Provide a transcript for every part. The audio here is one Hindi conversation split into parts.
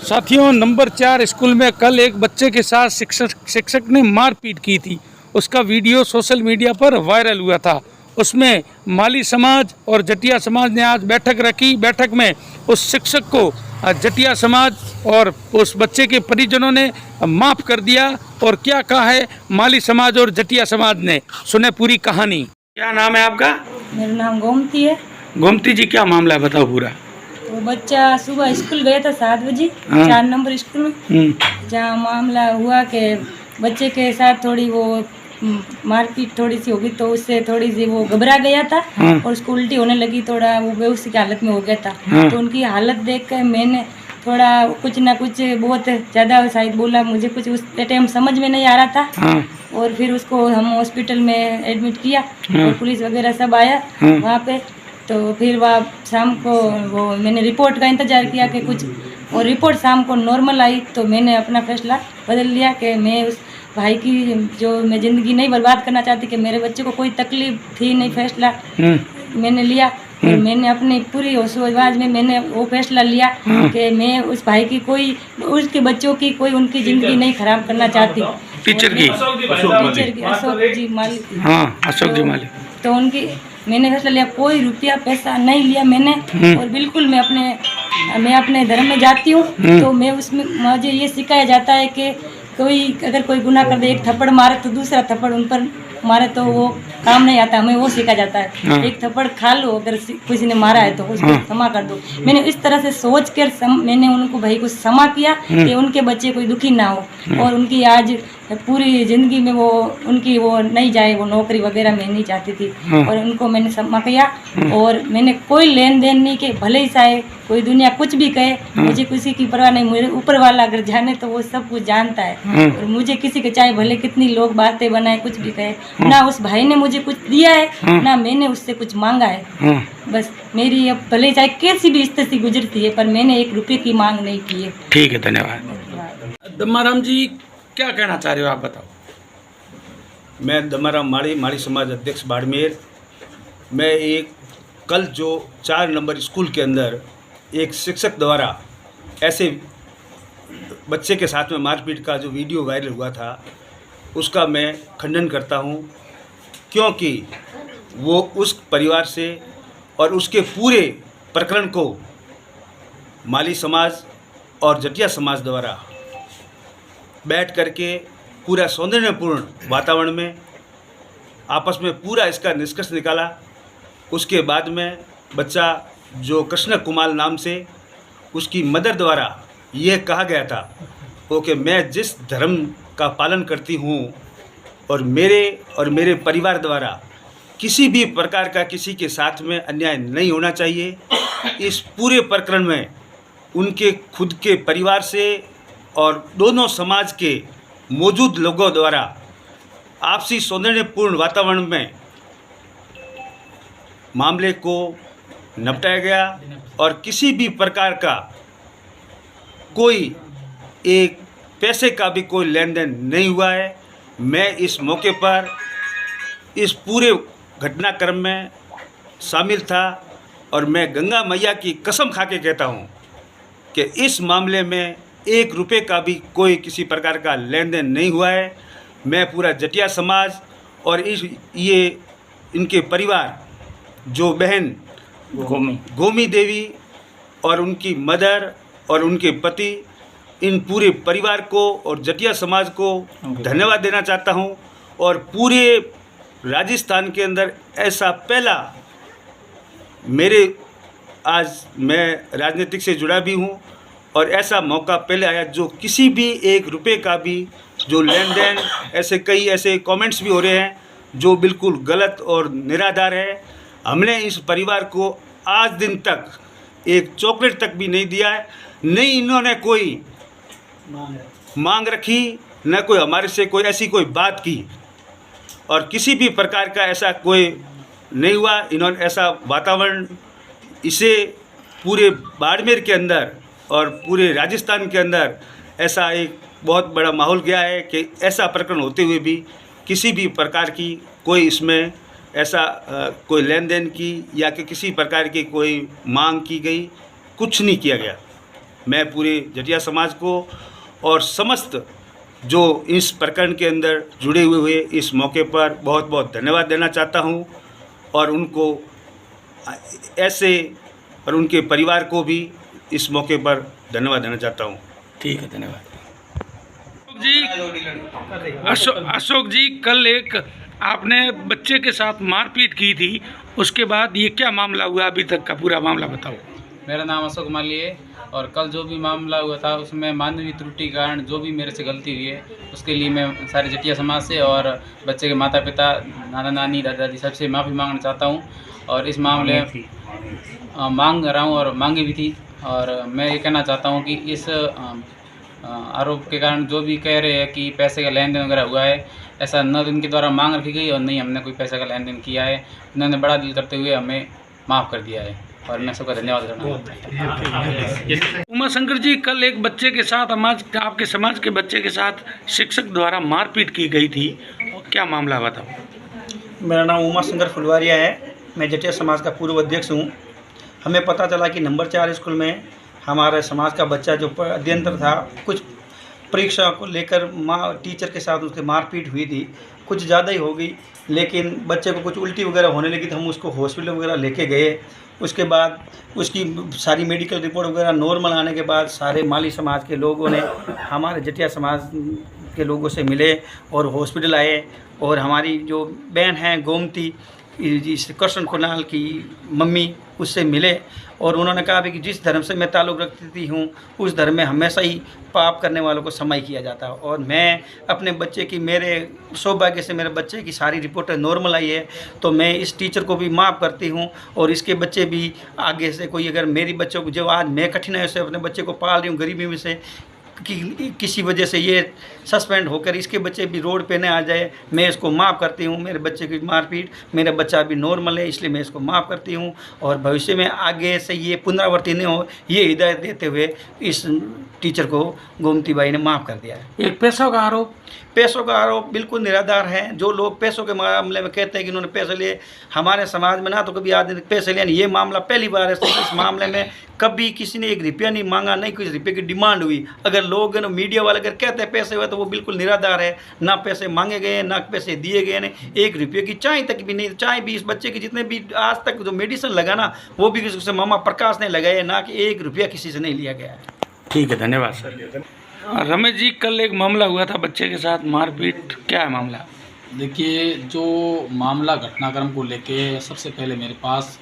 साथियों, नंबर 4 स्कूल में कल एक बच्चे के साथ शिक्षक ने मारपीट की थी। उसका वीडियो सोशल मीडिया पर वायरल हुआ था। उसमें माली समाज और जटिया समाज ने आज बैठक रखी। बैठक में उस शिक्षक को जटिया समाज और उस बच्चे के परिजनों ने माफ़ कर दिया। और क्या कहा है माली समाज और जटिया समाज ने, सुने पूरी कहानी। क्या नाम है आपका? मेरा नाम गोमती है। गोमती जी, क्या मामला है, बताओ पूरा। वो बच्चा सुबह स्कूल गया था 7 बजे, 4 नंबर स्कूल में, जहाँ मामला हुआ कि बच्चे के साथ थोड़ी वो मारपीट थोड़ी सी होगी, तो उससे थोड़ी सी वो घबरा गया था और उसको उल्टी होने लगी, थोड़ा वो बेहोशी की हालत में हो गया था। तो उनकी हालत देख कर मैंने थोड़ा कुछ ना कुछ बहुत ज़्यादा शायद बोला, मुझे कुछ उस टाइम समझ में नहीं आ रहा था। और फिर उसको हम हॉस्पिटल में एडमिट किया और पुलिस वगैरह सब आया वहाँ पे। तो फिर वह शाम को वो मैंने रिपोर्ट का इंतज़ार किया कि कुछ, और रिपोर्ट शाम को नॉर्मल आई। तो मैंने अपना फैसला बदल लिया कि मैं उस भाई की जो मैं ज़िंदगी नहीं बर्बाद करना चाहती, कि मेरे बच्चे को कोई तकलीफ थी नहीं, फैसला मैंने लिया। और मैंने अपनी पूरी होशो-हवास में मैंने वो फैसला लिया कि मैं उस भाई की कोई, उसके बच्चों की कोई उनकी ज़िंदगी नहीं खराब करना चाहती। टीचर की अशोक जी मालिक। हाँ, अशोक जी मालिक। तो उनकी मैंने फैसला लिया, कोई रुपया पैसा नहीं लिया मैंने। और बिल्कुल मैं अपने धर्म में जाती हूँ। तो मैं उसमें मुझे ये सिखाया जाता है कि अगर कोई गुनाह कर दे, एक थप्पड़ मारे तो दूसरा थप्पड़ उन पर मारे तो वो काम नहीं आता, हमें वो सीखा जाता है। एक थप्पड़ खा लो, अगर किसी ने मारा है तो उसको क्षमा कर दो। मैंने इस तरह से सोच कर मैंने उनको भाई को क्षमा किया कि उनके बच्चे कोई दुखी ना हो और उनकी आज पूरी ज़िंदगी में वो उनकी वो नहीं जाए, वो नौकरी वगैरह मैं नहीं चाहती थी। और उनको मैंने क्षमा किया और मैंने कोई लेन देन नहीं कि भले ही चाहे कोई दुनिया कुछ भी कहे, मुझे किसी की परवाह नहीं। मुझे ऊपर वाला अगर जाने तो वो सब कुछ जानता है। और मुझे किसी के चाहे भले कितनी लोग बातें बनाए, कुछ भी कहे, ना उस भाई ने मुझे कुछ दिया है ना मैंने उससे कुछ मांगा है। बस मेरी अब भले चाहे कैसी भी स्थिति गुजरती है, पर मैंने 1 रुपये की मांग नहीं की है। ठीक है, धन्यवाद। दम्माराम जी, क्या कहना चाह रहे हो, आप बताओ। मैं दम्माराम माली समाज अध्यक्ष बाड़मेर। मैं एक कल जो 4 नंबर स्कूल के अंदर एक शिक्षक द्वारा ऐसे बच्चे के साथ में मारपीट का जो वीडियो वायरल हुआ था, उसका मैं खंडन करता हूं, क्योंकि वो उस परिवार से और उसके पूरे प्रकरण को माली समाज और जटिया समाज द्वारा बैठ करके पूरा सौंदर्यपूर्ण वातावरण में आपस में पूरा इसका निष्कर्ष निकाला। उसके बाद में बच्चा जो कृष्ण कुमार नाम से उसकी मदर द्वारा ये कहा गया था वो कि मैं जिस धर्म का पालन करती हूँ और मेरे परिवार द्वारा किसी भी प्रकार का किसी के साथ में अन्याय नहीं होना चाहिए। इस पूरे प्रकरण में उनके खुद के परिवार से और दोनों समाज के मौजूद लोगों द्वारा आपसी सौंदर्यपूर्ण वातावरण में मामले को निपटाया गया और किसी भी प्रकार का कोई एक पैसे का भी कोई लेन देन नहीं हुआ है। मैं इस मौके पर इस पूरे घटनाक्रम में शामिल था और मैं गंगा मैया की कसम खा के कहता हूँ कि इस मामले में 1 रुपये का भी कोई किसी प्रकार का लेन देन नहीं हुआ है। मैं पूरा जटिया समाज और इनके परिवार, जो बहन गोमी देवी और उनकी मदर और उनके पति, इन पूरे परिवार को और जटिया समाज को धन्यवाद देना चाहता हूं। और पूरे राजस्थान के अंदर ऐसा पहला, आज मैं राजनीतिक से जुड़ा भी हूं और ऐसा मौका पहले आया जो किसी भी 1 रुपये का भी जो लेन देन, कई ऐसे कमेंट्स भी हो रहे हैं जो बिल्कुल गलत और निराधार है। हमने इस परिवार को आज दिन तक एक चॉकलेट तक भी नहीं दिया है, नहीं इन्होंने कोई मांग रखी, न कोई हमारे से कोई ऐसी कोई बात की और किसी भी प्रकार का ऐसा कोई नहीं हुआ। इन्होंने ऐसा वातावरण इसे पूरे बाड़मेर के अंदर और पूरे राजस्थान के अंदर ऐसा एक बहुत बड़ा माहौल गया है कि ऐसा प्रकरण होते हुए भी किसी भी प्रकार की कोई इसमें ऐसा कोई लेन देन की या कि किसी प्रकार की कोई मांग की गई, कुछ नहीं किया गया। मैं पूरे जटिया समाज को और समस्त जो इस प्रकरण के अंदर जुड़े हुए इस मौके पर बहुत बहुत धन्यवाद देना चाहता हूं और उनको ऐसे और उनके परिवार को भी इस मौके पर धन्यवाद देना चाहता हूं। ठीक है, धन्यवाद जी। अशोक जी, कल एक आपने बच्चे के साथ मारपीट की थी, उसके बाद ये क्या मामला हुआ, अभी तक का पूरा मामला बताओ। मेरा नाम अशोक माली है और कल जो भी मामला हुआ था उसमें मानवीय त्रुटि के कारण जो भी मेरे से गलती हुई है उसके लिए मैं सारे जटिया समाज से और बच्चे के माता पिता, नाना नानी, दादा दादी सबसे माफ़ी मांगना चाहता हूं और इस मामले में मांग रहा हूं और मांगी भी थी। और मैं ये कहना चाहता हूं कि इस आरोप के कारण जो भी कह रहे हैं कि पैसे का लेन देन वगैरह हुआ है, ऐसा न तो इनके द्वारा मांग रखी गई और नहीं हमने कोई पैसे का लेन देन किया है। इन्होंने बड़ा दिल करते हुए हमें माफ़ कर दिया है और मैं सबका धन्यवाद करना चाहता हूँ। उमा शंकर जी, कल एक बच्चे के साथ आपके समाज के बच्चे के साथ शिक्षक द्वारा मारपीट की गई थी, क्या मामला बताओ। मेरा नाम उमा शंकर फुलवारिया है, मैं जटिया समाज का पूर्व अध्यक्ष हूँ। हमें पता चला कि नंबर 4 स्कूल में हमारे समाज का बच्चा जो अध्ययनरत था, कुछ परीक्षा को लेकर टीचर के साथ उसकी मारपीट हुई थी, कुछ ज़्यादा ही हो गई। लेकिन बच्चे को कुछ उल्टी वगैरह होने लगी तो हम उसको हॉस्पिटल वगैरह लेके गए। उसके बाद उसकी सारी मेडिकल रिपोर्ट वगैरह नॉर्मल आने के बाद सारे माली समाज के लोगों ने हमारे जटिया समाज के लोगों से मिले और हॉस्पिटल आए और हमारी जो बहन है गोमती कृष्ण कुणाल की मम्मी, उससे मिले और उन्होंने कहा भी कि जिस धर्म से मैं ताल्लुक़ रखती हूँ उस धर्म में हमेशा ही पाप करने वालों को क्षमा किया जाता है। और मैं अपने बच्चे की, मेरे सौभाग्य से मेरे बच्चे की सारी रिपोर्टें नॉर्मल आई है, तो मैं इस टीचर को भी माफ़ करती हूँ और इसके बच्चे भी आगे से कोई अगर मेरी बच्चों को, जो आज मैं कठिनाइयों से अपने बच्चे को पाल रही हूँ गरीबी में से, कि किसी वजह से ये सस्पेंड होकर इसके बच्चे भी रोड पे न आ जाए, मैं इसको माफ़ करती हूँ। मेरे बच्चे की मारपीट, मेरा बच्चा अभी नॉर्मल है इसलिए मैं इसको माफ़ करती हूँ और भविष्य में आगे से ये पुनरावृत्ति न हो, ये हिदायत देते हुए इस टीचर को गोमती बाई ने माफ़ कर दिया है। एक पैसों का आरोप बिल्कुल निराधार है। जो लोग पैसों के मामले में कहते हैं कि इन्होंने पैसे लिए, हमारे समाज में ना तो कभी आदमी पैसे लिए नहीं, ये मामला पहली बार है। इस मामले में कभी किसी ने 1 रुपया नहीं मांगा, नहीं कुछ रुपये की डिमांड हुई। अगर लोग मीडिया वाले अगर कहते हैं पैसे हुए तो वो बिल्कुल निराधार है, ना पैसे मांगे गए ना पैसे दिए गए, नहीं 1 रुपये की चाय तक भी नहीं। चाय भी इस बच्चे की जितने भी आज तक जो मेडिसिन लगा ना वो भी किसी से मामा प्रकाश ने लगाए, ना कि 1 रुपया किसी से नहीं लिया गया है। ठीक है, धन्यवाद सर। रमेश जी, कल एक मामला हुआ था बच्चे के साथ मारपीट, क्या है मामला। देखिए, जो मामला घटनाक्रम को लेके सबसे पहले मेरे पास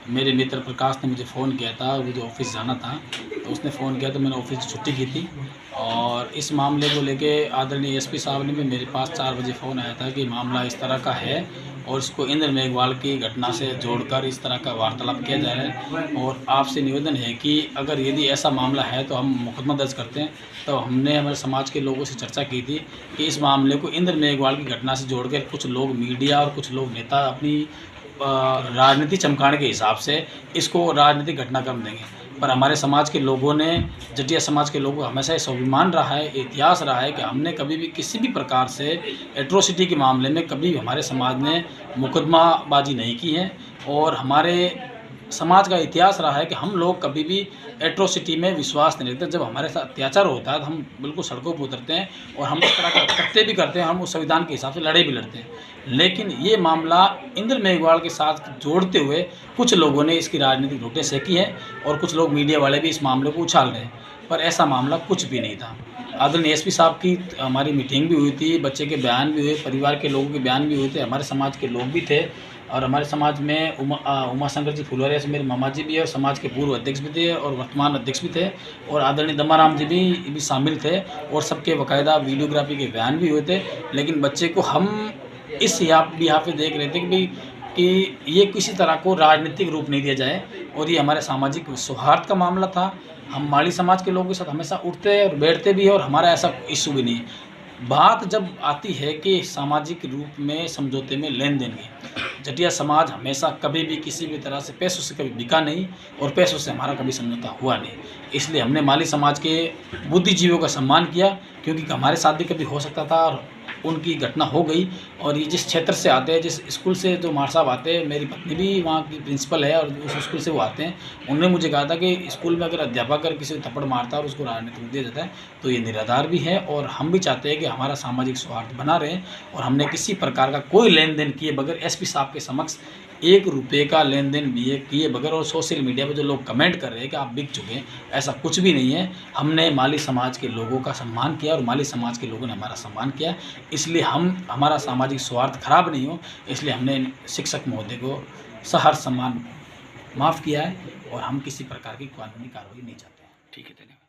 मेरे मित्र प्रकाश ने मुझे फ़ोन किया था। मुझे ऑफिस जाना था तो उसने फ़ोन किया तो मैंने ऑफिस से छुट्टी की थी और इस मामले को लेके आदरणीय एसपी साहब ने भी मेरे पास 4 बजे फ़ोन आया था कि मामला इस तरह का है और इसको इंद्र मेघवाल की घटना से जोड़कर इस तरह का वार्तालाप किया जा रहा है और आपसे निवेदन है कि अगर यदि ऐसा मामला है तो हम मुकदमा दर्ज करते हैं। तो हमने हमारे समाज के लोगों से चर्चा की थी कि इस मामले को इंद्र मेघवाल की घटना से जोड़कर कुछ लोग मीडिया और कुछ लोग नेता अपनी राजनीति चमकाने के हिसाब से इसको राजनीतिक घटनाक्रम देंगे, पर हमारे समाज के लोगों ने, जटिया समाज के लोगों को हमेशा स्वाभिमान रहा है, इतिहास रहा है कि हमने कभी भी किसी भी प्रकार से एट्रोसिटी के मामले में कभी हमारे समाज ने मुकदमाबाजी नहीं की है और हमारे समाज का इतिहास रहा है कि हम लोग कभी भी एट्रोसिटी में विश्वास नहीं रखते। जब हमारे साथ अत्याचार होता है तो हम बिल्कुल सड़कों पर उतरते हैं और हम इस तरह का करते भी करते हैं, हम उस संविधान के हिसाब से लड़े भी लड़ते हैं। लेकिन ये मामला इंद्र मेघवाल के साथ जोड़ते हुए कुछ लोगों ने इसकी राजनीतिक रोटें सेकी है और कुछ लोग मीडिया वाले भी इस मामले को उछाल रहे हैं, पर ऐसा मामला कुछ भी नहीं था। आदरणीय एसपी साहब की हमारी मीटिंग भी हुई थी, बच्चे के बयान भी हुए, परिवार के लोगों के बयान भी हुए थे, हमारे समाज के लोग भी थे और हमारे समाज में उमा शंकर जी फुलवारिया से मेरे मामा जी भी है और समाज के पूर्व अध्यक्ष भी थे और वर्तमान अध्यक्ष भी थे और आदरणीय दमाराम जी भी शामिल थे और सबके बाकायदा वीडियोग्राफी के बयान भी हुए थे। लेकिन बच्चे को हम इस यहाँ पे देख रहे थे कि भाई कि ये किसी तरह को राजनीतिक रूप नहीं दिया जाए और ये हमारे सामाजिक सौहार्द का मामला था। हम माली समाज के लोगों के साथ हमेशा उठते हैं और बैठते भी हैं और हमारा ऐसा इशू भी नहीं है। बात जब आती है कि सामाजिक रूप में समझौते में लेन देन की, जटिया समाज हमेशा कभी भी किसी भी तरह से पैसों से कभी बिका नहीं और पैसों से हमारा कभी समझौता हुआ नहीं। इसलिए हमने माली समाज के बुद्धिजीवियों का सम्मान किया क्योंकि हमारे साथ भी कभी हो सकता था और उनकी घटना हो गई। और ये जिस क्षेत्र से आते हैं, जिस स्कूल से जो मार साहब आते हैं, मेरी पत्नी भी वहाँ की प्रिंसिपल है और उस स्कूल से वो आते हैं, उन्होंने मुझे कहा था कि स्कूल में अगर अध्यापक अगर किसी को थप्पड़ मारता है और उसको राजनीतिक दिया जाता है तो ये निराधार भी है। और हम भी चाहते हैं कि हमारा सामाजिक सौहार्द बना रहे। और हमने किसी प्रकार का कोई लेन देन किए बगैर एसपी साहब के समक्ष 1 रुपये का लेन देन भी किए बगैर, और सोशल मीडिया पे जो लोग कमेंट कर रहे हैं कि आप बिक चुके हैं, ऐसा कुछ भी नहीं है। हमने माली समाज के लोगों का सम्मान किया और माली समाज के लोगों ने हमारा सम्मान किया, इसलिए हमारा सामाजिक स्वार्थ खराब नहीं हो, इसलिए हमने शिक्षक महोदय को सहर्ष सम्मान माफ़ किया है और हम किसी प्रकार की कानूनी कार्रवाई नहीं चाहते हैं। ठीक है, धन्यवाद।